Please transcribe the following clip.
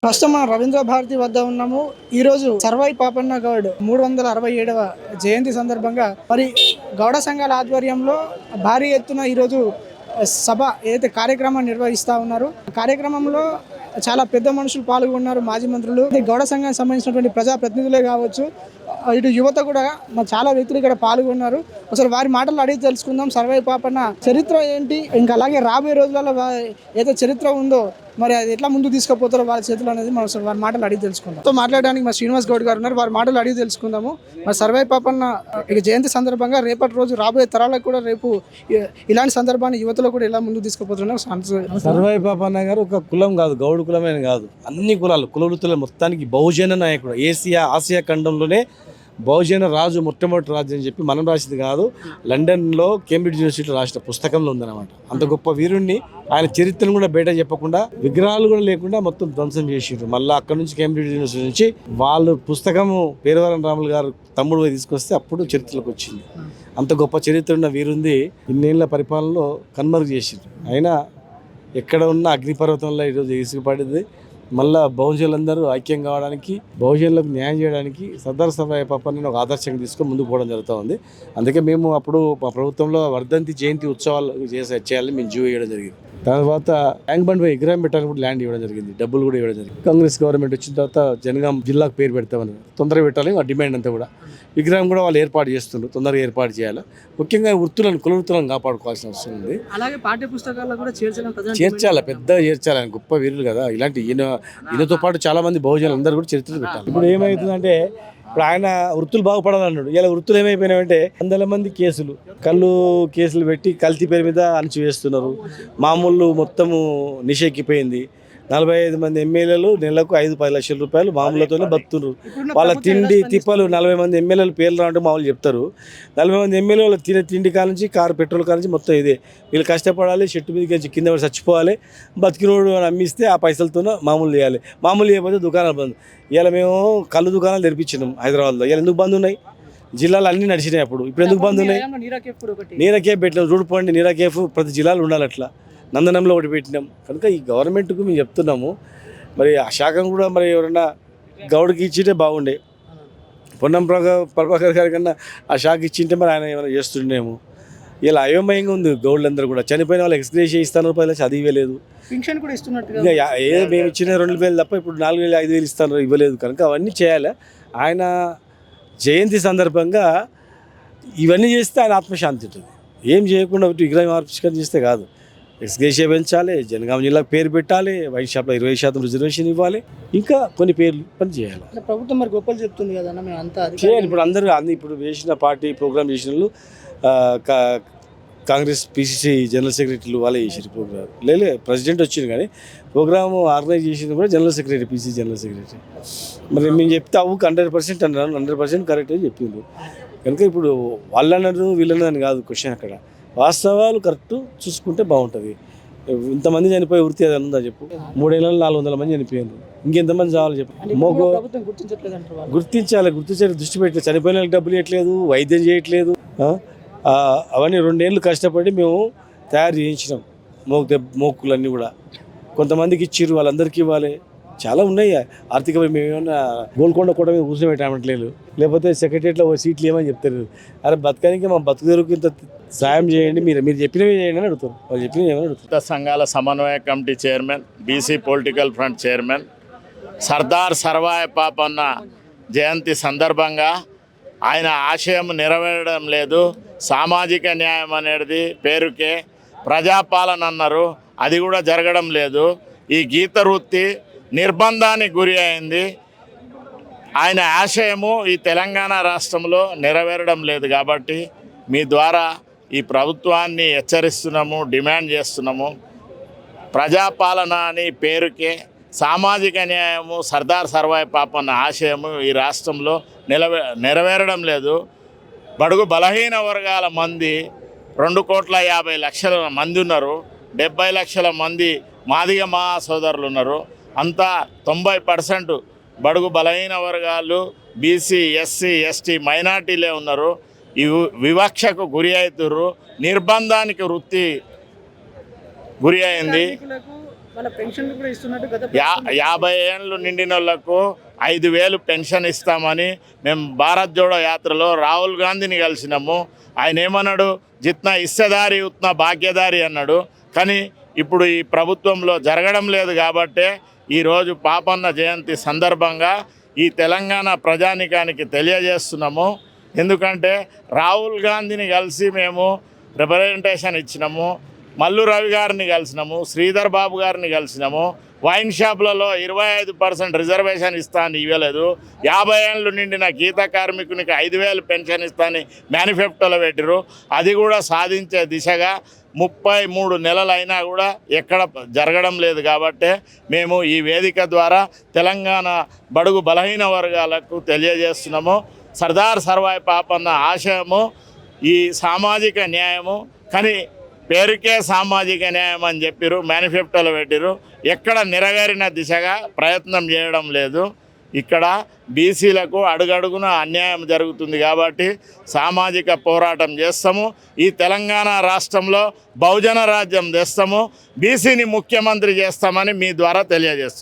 ప్రస్తుతం మనం రవీంద్ర భారతి వద్ద ఉన్నాము. ఈరోజు సర్వాయి పాపన్న గౌడ్ 367వ జయంతి సందర్భంగా మరి గౌడ సంఘాల ఆధ్వర్యంలో భారీ ఎత్తున ఈరోజు సభ ఏదైతే కార్యక్రమాన్ని నిర్వహిస్తూ ఉన్నారు. కార్యక్రమంలో చాలా పెద్ద మనుషులు పాల్గొన్నారు. మాజీ మంత్రులు, గౌడ సంఘానికి సంబంధించినటువంటి ప్రజాప్రతినిధులే కావచ్చు, ఇటు యువత కూడా చాలా వ్యక్తులు ఇక్కడ పాల్గొన్నారు. అసలు వారి మాటలు అడిగి తెలుసుకుందాం. సర్వాయి పాపన్న చరిత్ర ఏంటి, ఇంకా అలాగే రాబోయే రోజులలో ఏదో చరిత్ర ఉందో మరి అది ఎట్లా ముందు తీసుకుపోతారో వాళ్ళ చేతులు అనేది మనం వారి మాటలు అడిగి తెలుసుకుందాం. తో మాట్లాడడానికి మా శ్రీనివాస్ గౌడ్ గారు ఉన్నారు. వారి మాటలు అడిగి తెలుసుకుందాము. మరి సర్వాయి పాపన్న ఇక జయంతి సందర్భంగా రేపటి రోజు రాబోయే తరాలకు కూడా రేపు ఇలాంటి సందర్భాన్ని యువతలో కూడా ఎలా ముందు తీసుకుపోతున్నారు. సర్వాయి పాపన్న గారు ఒక కులం కాదు, గౌడు కులమైన కాదు, అన్ని కులాలు కులవృత్తుల మొత్తానికి బహుజన నాయకుడు. ఆసియా ఖండంలోనే బహుజన రాజు, మొట్టమొదటి రాజు అని చెప్పి మనం రాసింది కాదు, లండన్లో కేంబ్రిడ్జ్ యూనివర్సిటీలో రాసిన పుస్తకంలో ఉందన్నమాట. అంత గొప్ప వీరుణ్ణి ఆయన చరిత్రను కూడా బయట చెప్పకుండా, విగ్రహాలు కూడా లేకుండా మొత్తం ధ్వంసం చేసిండ్రు. మళ్ళీ అక్కడ నుంచి కేంబ్రిడ్జ్ యూనివర్సిటీ నుంచి వాళ్ళు పుస్తకము పేరువరం రాములు గారు తమ్ముడు తీసుకొస్తే అప్పుడు చరిత్రలోకి వచ్చింది. అంత గొప్ప చరిత్ర ఉన్న వీరుంది ఇన్నేళ్ల పరిపాలనలో కన్మరుగు చేసిండ్రు. అయినా ఎక్కడ ఉన్న అగ్నిపర్వతంలో ఈరోజు ఇసుకుపడింది. మళ్ళా బహుజనులందరూ ఐక్యం కావడానికి, బహుజనులకు న్యాయం చేయడానికి సర్దార్ సర్వాయి పాపన్నని ఒక ఆదర్శంగా తీసుకొని ముందుకు పోవడం జరుగుతూ ఉంది. అందుకే మేము అప్పుడు మా ప్రభుత్వంలో వర్ధంతి జయంతి ఉత్సవాలు చేయాలని మేము జీవో ఇవ్వడం జరిగింది. తర్వాత ట్యాంక్ బండ్ విగ్రహం పెట్టాలని కూడా ల్యాండ్ ఇవ్వడం జరిగింది, డబ్బులు కూడా ఇవ్వడం జరిగింది. కాంగ్రెస్ గవర్నమెంట్ వచ్చిన తర్వాత జనగాం జిల్లాకు పేరు పెడతామని తొందరగా పెట్టాలి. ఆ డిమాండ్ అంతా కూడా విగ్రహం కూడా వాళ్ళు ఏర్పాటు చేస్తున్నారు, తొందరగా ఏర్పాటు చేయాలి. ముఖ్యంగా కుల వృత్తులను కాపాడుకోవాల్సిన అవసరం ఉంది. అలాగే పాఠ్య పుస్తకాల్లో కూడా చేర్చాలి, పెద్దగా చేర్చాలి. ఆయన గొప్ప వీరులు కదా. ఇలాంటి ఈయనతో పాటు చాలా మంది బహుజనులు అందరూ కూడా చరిత్రలు పెట్టాలి. ఇప్పుడు ఏమవుతుందంటే, ఇప్పుడు ఆయన వృత్తులు బాగుపడాలన్నాడు. ఇలా వృత్తులు ఏమైపోయినాయంటే, వందల మంది కేసులు, కేసులు పెట్టి కల్తీ పేరు మీద అణచివేస్తున్నారు. మామూలు మొత్తము నిషేక్కిపోయింది. 45 మంది ఎమ్మెల్యేలు నెలకు 5-10 లక్షల రూపాయలు మామూలతోనే బతున్నారు. వాళ్ళ తిండి తిప్పలు 40 మంది ఎమ్మెల్యేలు పేర్లు అంటే మామూలు చెప్తారు. 40 మంది ఎమ్మెల్యేలు తినే తిండి కానుంచి కారు పెట్రోల్ కానుంచి మొత్తం ఇదే. వీళ్ళు కష్టపడాలి, చెట్టు మీదకి కింద పడి చచ్చిపోవాలి. బతికినోడు అమ్మిస్తే ఆ పైసలతో మామూలు చేయాలి. మామూలు చేయకపోతే దుకాణాలు బంద్. ఇవాళ మేము కళ్ళు దుకాణాలు తెరిపించినాం హైదరాబాద్లో. ఇవాళ ఎందుకు బంద్ ఉన్నాయి? జిల్లాలు అన్నీ నడిచినాయి అప్పుడు. ఇప్పుడు ఎందుకు బంద్ ఉన్నాయి? నీరా కేఫ్ పెట్టినాం. చూడుకోండి, నీరా కేఫ్ ప్రతి జిల్లాలో ఉండాలి. అట్లా నందనంలో ఒకటి పెట్టినాం. కనుక ఈ గవర్నమెంట్కు మేము చెప్తున్నాము, మరి ఆ శాఖం కూడా మరి ఎవరైనా గౌడ్కి ఇచ్చింటే బాగుండే. పొన్నం ప్రభాకర్ గారి కన్నా ఆ శాఖ ఇచ్చింటే మరి ఆయన ఏమైనా చేస్తుండేమో. ఇలా అయోమయంగా ఉంది. గౌడ్లందరూ కూడా చనిపోయిన వాళ్ళు ఎక్స్గ్రేషియా ఇస్తాను, రూపాయలు అది ఇవ్వలేదు. పింఛన్ కూడా ఇస్తున్నట్టు మేము ఇచ్చిన 2,000 తప్ప ఇప్పుడు 4,000 5,000 ఇస్తాను, ఇవ్వలేదు. కనుక అవన్నీ చేయాలి. ఆయన జయంతి సందర్భంగా ఇవన్నీ చేస్తే ఆయన ఆత్మశాంతి ఉంటుంది. ఏం చేయకుండా విగ్రహం ఆవిష్కరణ చేస్తే కాదు. ఎక్స్గ్రేషియా పెంచాలి, జనగాం జిల్లాకు పేరు పెట్టాలి, వైన్ షాప్లో 20% రిజర్వేషన్ ఇవ్వాలి, ఇంకా కొన్ని పేర్లు పని చేయాలి. ప్రభుత్వం మరి గొప్పలు చెప్తుంది కదా, మేము అంతా చేయాలి. ఇప్పుడు అందరూ ఇప్పుడు వేసిన పార్టీ ప్రోగ్రామ్ చేసిన వాళ్ళు కాంగ్రెస్ పిసిసి జనరల్ సెక్రటరీలు వాళ్ళే చేసారు ప్రోగ్రామ్. లేదు ప్రెసిడెంట్ వచ్చింది, కానీ ప్రోగ్రామ్ ఆర్గనైజ్ చేసింది కూడా general secretary, PCC general secretary. మరి మేము చెప్తే అవ్వకు 100% అన్నారు, 100% కరెక్ట్ అని చెప్పింది. కనుక ఇప్పుడు వాళ్ళన్నారు వీళ్ళన్నదని కాదు క్వశ్చన్. అక్కడ వాస్తవాలు కరెక్ట్ చూసుకుంటే బాగుంటుంది. ఇంతమంది చనిపోయే వృత్తి అది ఉందా చెప్పు? 3 ఏళ్ళలో 400 మంది చనిపోయారు. ఇంకెంతమంది చావాలి చెప్పు? గుర్తించాలి, దృష్టి పెట్టలేదు. చనిపోయిన వాళ్ళకి డబ్బులు ఇవ్వట్లేదు, వైద్యం చేయట్లేదు. అవన్నీ 2 ఏళ్ళు కష్టపడి మేము తయారు చేయించినాం. మోకులన్నీ కూడా కొంతమందికి ఇచ్చిర్రు, వాళ్ళందరికీ ఇవ్వాలి. చాలా ఉన్నాయి ఆర్థిక. మేము ఏమన్నా గోల్కొండ కూడా మీద కూర్చొని పెట్టామట్లేదు, లేకపోతే సెక్రటరియట్లో సీట్లు ఏమని చెప్తారు. అరే బతకానికి మా బతుకు ఇంత సాయం చేయండి, మీరు చెప్పినవి చేయండి అని అడుగుతారు. వాళ్ళు చెప్పినవి ఏమని అడుగుతారు. సంఘాల సమన్వయ committee chairman, BC political front chairman, Sardar Sarvai Papanna జయంతి సందర్భంగా ఆయన ఆశయం నెరవేరడం లేదు. సామాజిక న్యాయం అనేది పేరుకే ప్రజాపాలన అన్నారు, అది కూడా జరగడం లేదు. ఈ గీత వృత్తి నిర్బంధానికి గురి అయింది. ఆయన ఆశయము ఈ తెలంగాణ రాష్ట్రంలో నెరవేరడం లేదు. కాబట్టి మీ ద్వారా ఈ ప్రభుత్వాన్ని హెచ్చరిస్తున్నాము, డిమాండ్ చేస్తున్నాము. ప్రజాపాలన అని పేరుకే సామాజిక న్యాయము, సర్దార్ సర్వాయి పాపన్న ఆశయము ఈ రాష్ట్రంలో నెరవేరడం లేదు. బడుగు బలహీన వర్గాల మంది 2,50,00,000 మంది ఉన్నారు. 70 లక్షల మంది మాదిగ సోదరులు ఉన్నారు. అంతా 90% బడుగు బలహీన వర్గాలు, బీసీ, ఎస్సీ, ఎస్టీ, మైనార్టీలే ఉన్నారు. ఈ వివక్షకు గురి అవుతుర్రు, నిర్బంధానికి వృత్తి గురి అయింది. వాళ్ళ పెన్షన్ కూడా ఇస్తున్నట్టు గత 50 ఏళ్ళు నిండిన వాళ్ళకు 5,000 పెన్షన్ ఇస్తామని మేము భారత్ జోడో యాత్రలో రాహుల్ గాంధీని కలిసినాము. ఆయన ఏమన్నాడు, జిత్నా ఇస్సేదారి ఉత్నా భాగ్యదారి అన్నాడు. కానీ ఇప్పుడు ఈ ప్రభుత్వంలో జరగడం లేదు. కాబట్టే ఈరోజు పాపన్న జయంతి సందర్భంగా ఈ తెలంగాణ ప్రజానికానికి తెలియజేస్తున్నాము. ఎందుకంటే రాహుల్ గాంధీని కలిసి మేము రిప్రజెంటేషన్ ఇచ్చినాము, మల్లు రవి గారిని కలిసినాము, శ్రీధర్ బాబు గారిని కలిసినాము. వైన్ షాపులలో 25% రిజర్వేషన్ ఇస్తా అని ఇవ్వలేదు. 50 ఏళ్ళు నిండిన గీత కార్మికునికి 5,000 పెన్షన్ ఇస్తా అని మేనిఫెస్టోలో పెట్టిరు. అది కూడా సాధించే దిశగా 33 నెలలు అయినా కూడా ఎక్కడ జరగడం లేదు. కాబట్టే మేము ఈ వేదిక ద్వారా తెలంగాణ బడుగు బలహీన వర్గాలకు తెలియజేస్తున్నాము. సర్దార్ సర్వాయి పాపన్న ఆశయము ఈ సామాజిక న్యాయము. కానీ పేరుకే సామాజిక న్యాయం అని చెప్పిరు, మేనిఫెస్టోలో పెట్టిరు. ఎక్కడ నెరవేరిన దిశగా ప్రయత్నం చేయడం లేదు. ఇక్కడ బీసీలకు అడుగడుగున అన్యాయం జరుగుతుంది. కాబట్టి సామాజిక పోరాటం చేస్తాము. ఈ తెలంగాణ రాష్ట్రంలో బహుజన రాజ్యం తెస్తాము, బీసీని ముఖ్యమంత్రి చేస్తామని మీ ద్వారా తెలియజేస్తాము.